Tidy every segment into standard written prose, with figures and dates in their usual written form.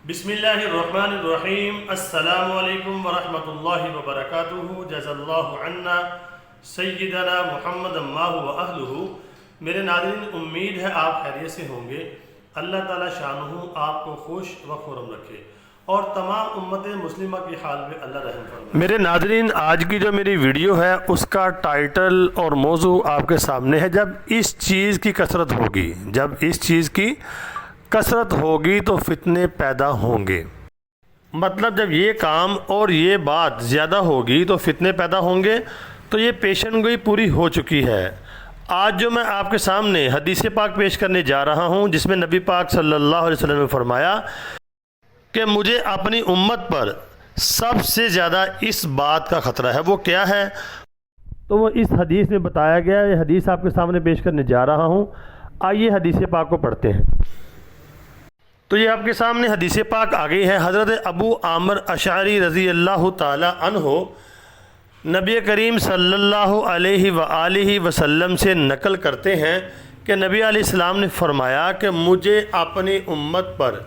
بسم اللہ الرحمن الرحیم۔ السلام علیکم ورحمۃ اللہ وبرکاتہ۔ جزا اللہ عنا سیدنا محمد اللہ و اہلہ۔ میرے ناظرین، امید ہے آپ خیریت سے ہوں گے۔ اللہ تعالیٰ شانہ آپ کو خوش و خرم رکھے اور تمام امت مسلمہ کی حال میں اللہ رحم فرمائے۔ میرے ناظرین، آج کی جو میری ویڈیو ہے اس کا ٹائٹل اور موضوع آپ کے سامنے ہے، جب اس چیز کی کثرت ہوگی، جب اس چیز کی کثرت ہوگی تو فتنے پیدا ہوں گے۔ مطلب جب یہ کام اور یہ بات زیادہ ہوگی تو فتنے پیدا ہوں گے۔ تو یہ پیشن گوئی پوری ہو چکی ہے۔ آج جو میں آپ کے سامنے حدیث پاک پیش کرنے جا رہا ہوں، جس میں نبی پاک صلی اللہ علیہ وسلم نے فرمایا کہ مجھے اپنی امت پر سب سے زیادہ اس بات کا خطرہ ہے۔ وہ کیا ہے؟ تو وہ اس حدیث میں بتایا گیا۔ یہ حدیث آپ کے سامنے پیش کرنے جا رہا ہوں۔ آئیے حدیث پاک کو پڑھتے ہیں۔ تو یہ آپ کے سامنے حدیث پاک آ گئی ہے۔ حضرت ابو عامر اشعری رضی اللہ تعالی عنہ نبی کریم صلی اللہ علیہ وآلہ وسلم سے نقل کرتے ہیں کہ نبی علیہ السلام نے فرمایا کہ مجھے اپنی امت پر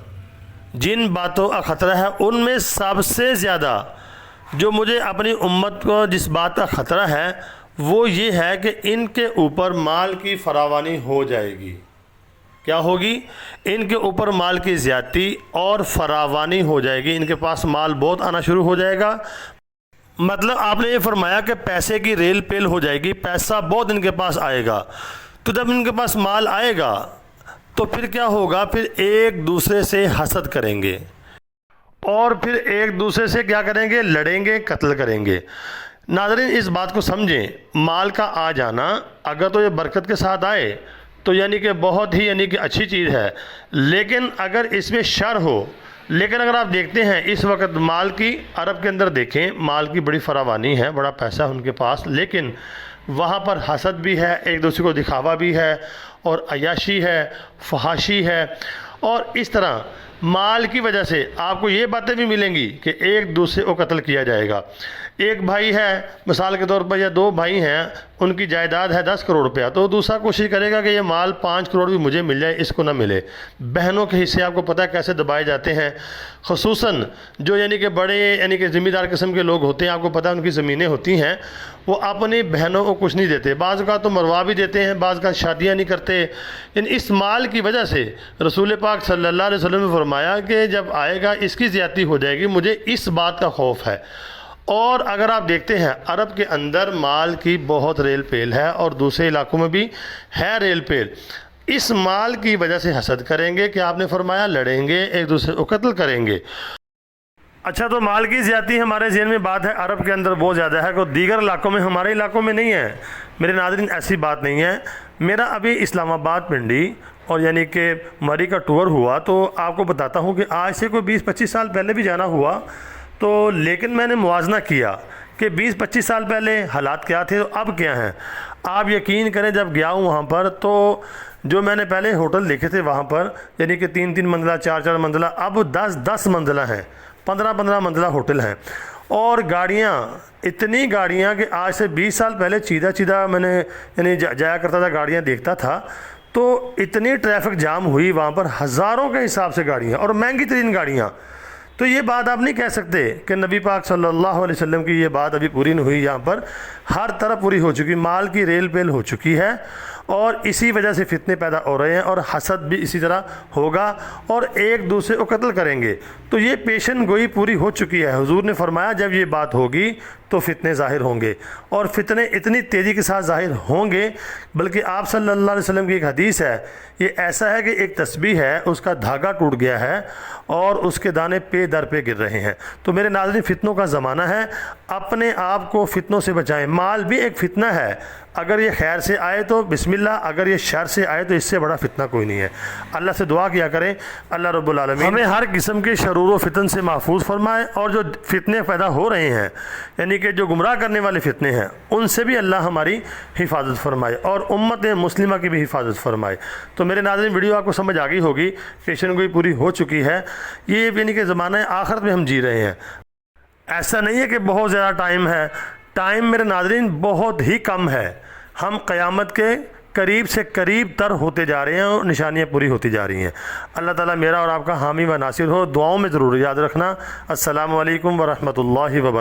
جن باتوں کا خطرہ ہے ان میں سب سے زیادہ جو مجھے اپنی امت کو جس بات کا خطرہ ہے وہ یہ ہے کہ ان کے اوپر مال کی فراوانی ہو جائے گی۔ کیا ہوگی؟ ان کے اوپر مال کی زیادتی اور فراوانی ہو جائے گی۔ ان کے پاس مال بہت آنا شروع ہو جائے گا۔ مطلب آپ نے یہ فرمایا کہ پیسے کی ریل پیل ہو جائے گی، پیسہ بہت ان کے پاس آئے گا۔ تو جب ان کے پاس مال آئے گا تو پھر کیا ہوگا؟ پھر ایک دوسرے سے حسد کریں گے اور پھر ایک دوسرے سے کیا کریں گے؟ لڑیں گے، قتل کریں گے۔ ناظرین، اس بات کو سمجھیں، مال کا آ جانا اگر تو یہ برکت کے ساتھ آئے تو یعنی کہ بہت ہی اچھی چیز ہے، لیکن اگر اس میں شر ہو، لیکن اگر آپ دیکھتے ہیں اس وقت مال کی عرب کے اندر دیکھیں، مال کی بڑی فراوانی ہے، بڑا پیسہ ان کے پاس، لیکن وہاں پر حسد بھی ہے، ایک دوسرے کو دکھاوا بھی ہے، اور عیاشی ہے، فحاشی ہے، اور اس طرح مال کی وجہ سے آپ کو یہ باتیں بھی ملیں گی کہ ایک دوسرے کو قتل کیا جائے گا۔ ایک بھائی ہے مثال کے طور پر، یا دو بھائی ہیں، ان کی جائیداد ہے 10 کروڑ روپیہ، تو دوسرا کوشش کرے گا کہ یہ مال 5 کروڑ بھی مجھے مل جائے، اس کو نہ ملے۔ بہنوں کے حصے آپ کو پتہ ہے کیسے دبائے جاتے ہیں، خصوصاً جو بڑے ذمہ دار قسم کے لوگ ہوتے ہیں، آپ کو پتہ ہے ان کی زمینیں ہوتی ہیں، وہ اپنی بہنوں کو کچھ نہیں دیتے، بعض اوقات تو مروا بھی دیتے ہیں، بعض کا شادیاں نہیں کرتے۔ اس مال کی وجہ سے رسول پاک صلی اللہ علیہ وسلم نے فرمایا کہ جب آئے گا اس کی زیادتی ہو جائے گی، مجھے اس بات کا خوف ہے۔ اور اگر آپ دیکھتے ہیں عرب کے اندر مال کی بہت ریل پیل ہے، اور دوسرے علاقوں میں بھی ہے ریل پیل۔ اس مال کی وجہ سے حسد کریں گے کہ آپ نے فرمایا لڑیں گے، ایک دوسرے کو قتل کریں گے۔ اچھا، تو مال کی زیادتی ہمارے ذہن میں بات ہے عرب کے اندر بہت زیادہ ہے، کہ دیگر علاقوں میں، ہمارے علاقوں میں نہیں ہے۔ میرے ناظرین، ایسی بات نہیں ہے۔ میرا ابھی اسلام آباد پنڈی اور کہ مری کا ٹور ہوا، تو آپ کو بتاتا ہوں کہ آج سے کوئی 20-25 سال پہلے بھی جانا ہوا، تو لیکن میں نے موازنہ کیا کہ 20-25 سال پہلے حالات کیا تھے تو اب کیا ہیں۔ آپ یقین کریں، جب گیا ہوں وہاں پر تو جو میں نے پہلے ہوٹل دیکھے تھے وہاں پر، 3 منزلہ، 4 منزلہ، اب 10 منزلہ ہیں، 15 منزلہ ہوٹل ہیں، اور گاڑیاں، اتنی گاڑیاں کہ آج سے 20 سال پہلے چیدہ میں نے جایا کرتا تھا، گاڑیاں دیکھتا تھا، تو اتنی ٹریفک جام ہوئی وہاں پر، ہزاروں کے حساب سے گاڑیاں، اور مہنگی ترین گاڑیاں۔ تو یہ بات آپ نہیں کہہ سکتے کہ نبی پاک صلی اللہ علیہ وسلم کی یہ بات ابھی پوری نہیں ہوئی۔ یہاں پر ہر طرف پوری ہو چکی، مال کی ریل پیل ہو چکی ہے، اور اسی وجہ سے فتنے پیدا ہو رہے ہیں، اور حسد بھی اسی طرح ہوگا، اور ایک دوسرے کو قتل کریں گے۔ تو یہ پیشن گوئی پوری ہو چکی ہے۔ حضور نے فرمایا جب یہ بات ہوگی تو فتنے ظاہر ہوں گے، اور فتنے اتنی تیزی کے ساتھ ظاہر ہوں گے، بلکہ آپ صلی اللہ علیہ وسلم کی ایک حدیث ہے، یہ ایسا ہے کہ ایک تسبیح ہے، اس کا دھاگا ٹوٹ گیا ہے اور اس کے دانے پہ در پہ گر رہے ہیں۔ تو میرے ناظرین، فتنوں کا زمانہ ہے، اپنے آپ کو فتنوں سے بچائیں۔ مال بھی ایک فتنہ ہے، اگر یہ خیر سے آئے تو بسم اللہ، اگر یہ شر سے آئے تو اس سے بڑا فتنہ کوئی نہیں ہے۔ اللہ سے دعا کیا کریں، اللہ رب العالمین ہمیں ہر قسم کے شرور و فتن سے محفوظ فرمائے، اور جو فتنے پیدا ہو رہے ہیں، کہ جو گمراہ کرنے والے فتنے ہیں، ان سے بھی اللہ ہماری حفاظت فرمائے، اور امت مسلمہ کی بھی حفاظت فرمائے۔ تو میرے ناظرین، ویڈیو آپ کو سمجھ آ گئی ہوگی، پیشن گوئی پوری ہو چکی ہے۔ یہ کہ زمانہ آخرت میں ہم جی رہے ہیں، ایسا نہیں ہے کہ بہت زیادہ ٹائم ہے، ٹائم میرے ناظرین بہت ہی کم ہے۔ ہم قیامت کے قریب سے قریب تر ہوتے جا رہے ہیں اور نشانیاں پوری ہوتی جا رہی ہیں۔ اللہ تعالیٰ میرا اور آپ کا حامی و ناصر ہو۔ دعاؤں میں ضرور یاد رکھنا۔ السلام علیکم ورحمۃ اللہ وبرکاتہ۔